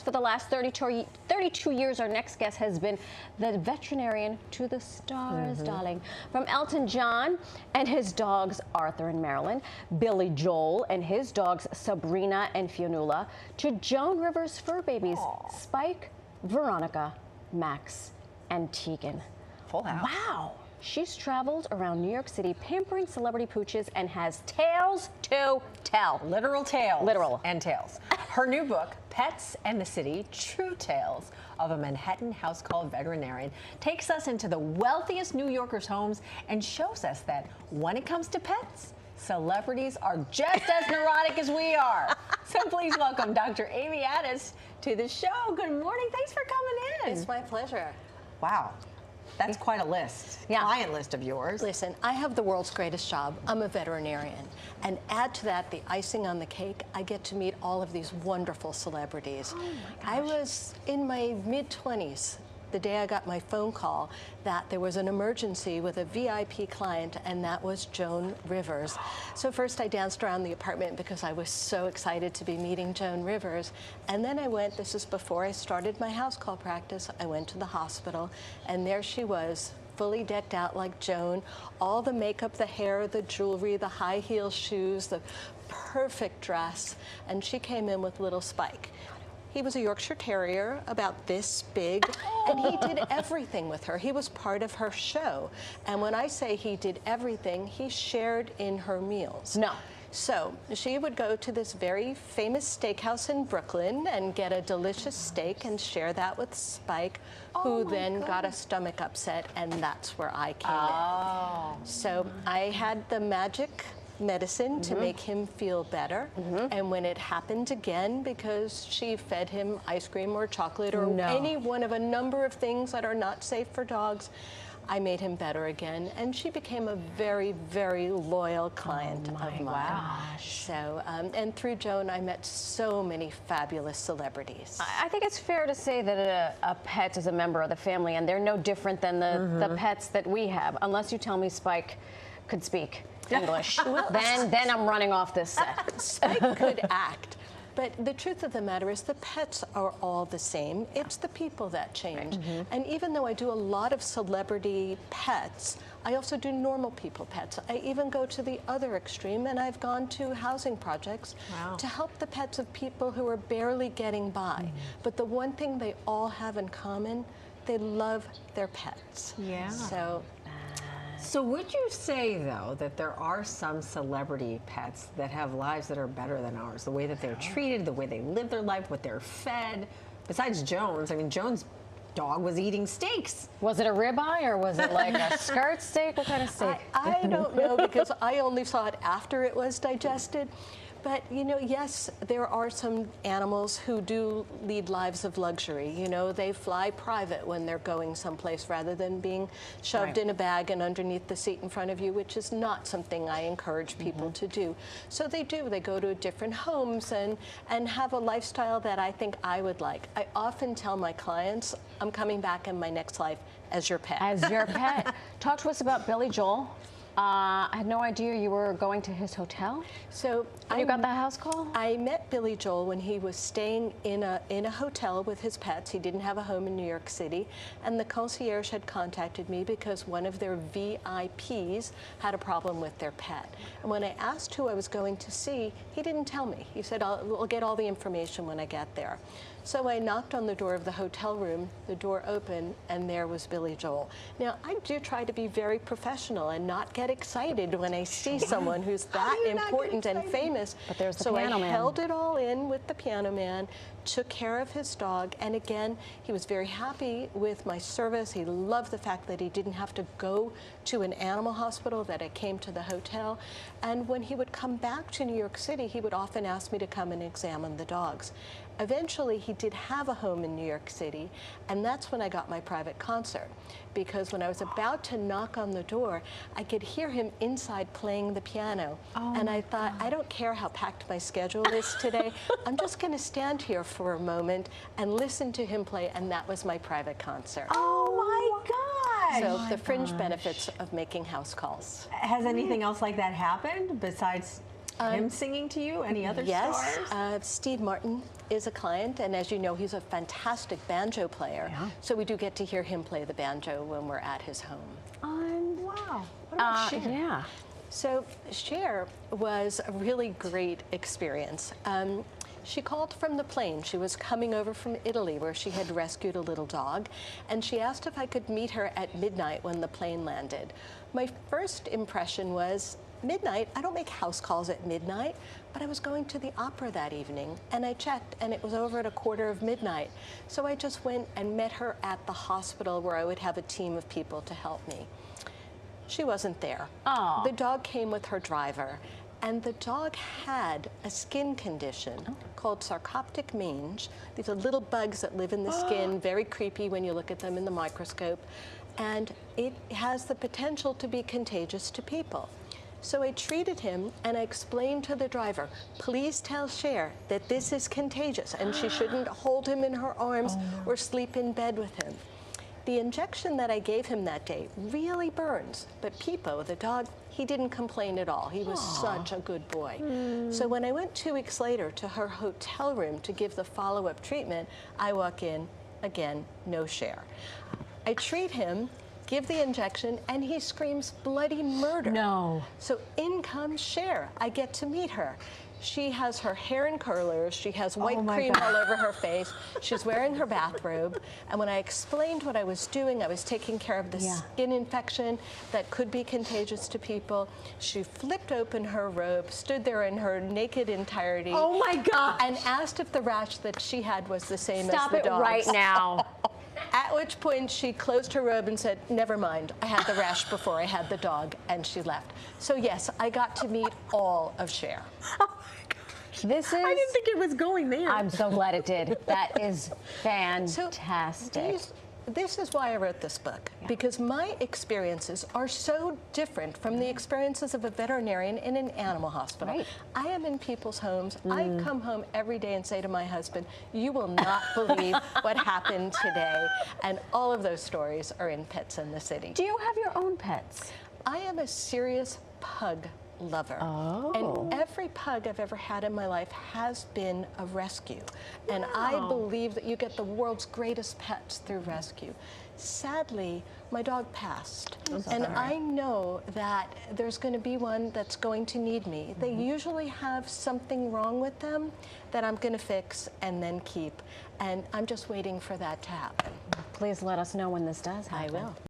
For the last 32 years, our next guest has been the veterinarian to the stars, darling. From Elton John and his dogs, Arthur and Marilyn, Billy Joel and his dogs, Sabrina and Fionnuala, to Joan Rivers' fur babies, Spike, Veronica, Max, and Tegan. Full house. Wow. She's traveled around New York City pampering celebrity pooches and has tales to tell. Literal tales. Literal. And tales. Her new book, Pets and the City, True Tales of a Manhattan House Call Veterinarian, takes us into the wealthiest New Yorkers' homes and shows us that when it comes to pets, celebrities are just as neurotic as we are. So please welcome Dr. Amy Addis to the show. Good morning. Thanks for coming in. It's my pleasure. Wow. That's quite a list. Yeah. Client list of yours. Listen, I have the world's greatest job. I'm a veterinarian. And add to that the icing on the cake, I get to meet all of these wonderful celebrities. Oh my gosh. I was in my mid-20s the day I got my phone call that there was an emergency with a VIP client, and that was Joan Rivers. So first I danced around the apartment because I was so excited to be meeting Joan Rivers. And then I went, this is before I started my house call practice, I went to the hospital, and there she was, fully decked out like Joan, all the makeup, the hair, the jewelry, the high heel shoes, the perfect dress, and she came in with little Spike. He was a Yorkshire Terrier, about this big, and he did everything with her. He was part of her show. And when I say he did everything, he shared in her meals. No. So she would go to this very famous steakhouse in Brooklyn and get a delicious steak and share that with Spike, who then got a stomach upset, and that's where I came in. So I had the magic medicine to make him feel better, and when it happened again, because she fed him ice cream or chocolate or any one of a number of things that are not safe for dogs, I made him better again, and she became a very, very loyal client of mine. Gosh. So, and through Joan, I met so many fabulous celebrities. I think it's fair to say that a pet is a member of the family, and they're no different than the pets that we have, unless you tell me Spike could speak English. Then I'm running off this set. Spike could act. But the truth of the matter is the pets are all the same. It's the people that change. And even though I do a lot of celebrity pets, I also do normal people pets. I even go to the other extreme, and I've gone to housing projects to help the pets of people who are barely getting by. But the one thing they all have in common, they love their pets. Yeah. So would you say, though, that there are some celebrity pets that have lives that are better than ours? The way that they're treated, the way they live their life, what they're fed. Besides Joan's, I mean, Joan's dog was eating steaks. Was it a ribeye or was it like a skirt steak? What kind of steak? I don't know, because I only saw it after it was digested. But, you know, yes, there are some animals who do lead lives of luxury. You know, they fly private when they're going someplace rather than being shoved in a bag and underneath the seat in front of you, which is not something I encourage people to do. So they do. They go to different homes and have a lifestyle that I think I would like. I often tell my clients, I'm coming back in my next life as your pet. As your pet. Talk to us about Billy Joel. I had no idea you were going to his hotel. So You got that house call? I met Billy Joel when he was staying in a hotel with his pets. He didn't have a home in New York City, and the concierge had contacted me because one of their VIPs had a problem with their pet. And when I asked who I was going to see, he didn't tell me. He said, I'll get all the information when I get there. So I knocked on the door of the hotel room, the door opened, and there was Billy Joel. Now, I do try to be very professional and not get excited when I see someone who's that important and famous. But there's the so piano I man. held it all in with the piano man, took care of his dog, and again, he was very happy with my service. He loved the fact that he didn't have to go to an animal hospital, that I came to the hotel. And when he would come back to New York City, he would often ask me to come and examine the dogs. Eventually, he did have a home in New York City, and that's when I got my private concert. Because when I was about to knock on the door, I could hear him inside playing the piano. And I thought, I don't care how packed my schedule is today. I'm just going to stand here for a moment and listen to him play, and that was my private concert. Oh, my gosh. So the fringe benefits of making house calls. Has anything else like that happened besides Him singing to you? Any other Yes, stars? Steve Martin is a client, and as you know, he's a fantastic banjo player. Yeah. So we do get to hear him play the banjo when we're at his home. Wow. What about Cher? Yeah. So Cher was a really great experience. She called from the plane. She was coming over from Italy where she had rescued a little dog, and she asked if I could meet her at midnight when the plane landed. My first impression was, midnight? I don't make house calls at midnight, but I was going to the opera that evening, and I checked, and it was over at midnight. So I just went and met her at the hospital where I would have a team of people to help me. She wasn't there. Aw. The dog came with her driver, and the dog had a skin condition called sarcoptic mange. These are little bugs that live in the skin, very creepy when you look at them in the microscope, and it has the potential to be contagious to people. So I treated him, and I explained to the driver, please tell Cher that this is contagious and she shouldn't hold him in her arms or sleep in bed with him. The injection that I gave him that day really burns, but Pipo, the dog, he didn't complain at all. He was such a good boy. So when I went 2 weeks later to her hotel room to give the follow-up treatment, I walk in, again, no Cher. I treat him, give the injection, and he screams bloody murder. No. So in comes Cher. I get to meet her. She has her hair in curlers. She has white cream all over her face. She's wearing her bathrobe. And when I explained what I was doing, I was taking care of the skin infection that could be contagious to people. She flipped open her robe, stood there in her naked entirety. Oh my God. And asked if the rash that she had was the same Stop as the dog's. it right now. At which point she closed her robe and said, never mind, I had the rash before I had the dog, and she left. So yes, I got to meet all of Cher. This is. I didn't think it was going there. I'm so glad it did. That is So fantastic. this is why I wrote this book, because my experiences are so different from the experiences of a veterinarian in an animal hospital. Right. I am in people's homes. I come home every day and say to my husband, you will not believe what happened today. And all of those stories are in Pets in the City. Do you have your own pets? I am a serious pug lover. And every pug I've ever had in my life has been a rescue. And I believe that you get the world's greatest pets through rescue. Sadly, my dog passed. And I know that there's going to be one that's going to need me. They usually have something wrong with them that I'm going to fix and then keep. And I'm just waiting for that to happen. Please let us know when this does happen. I will.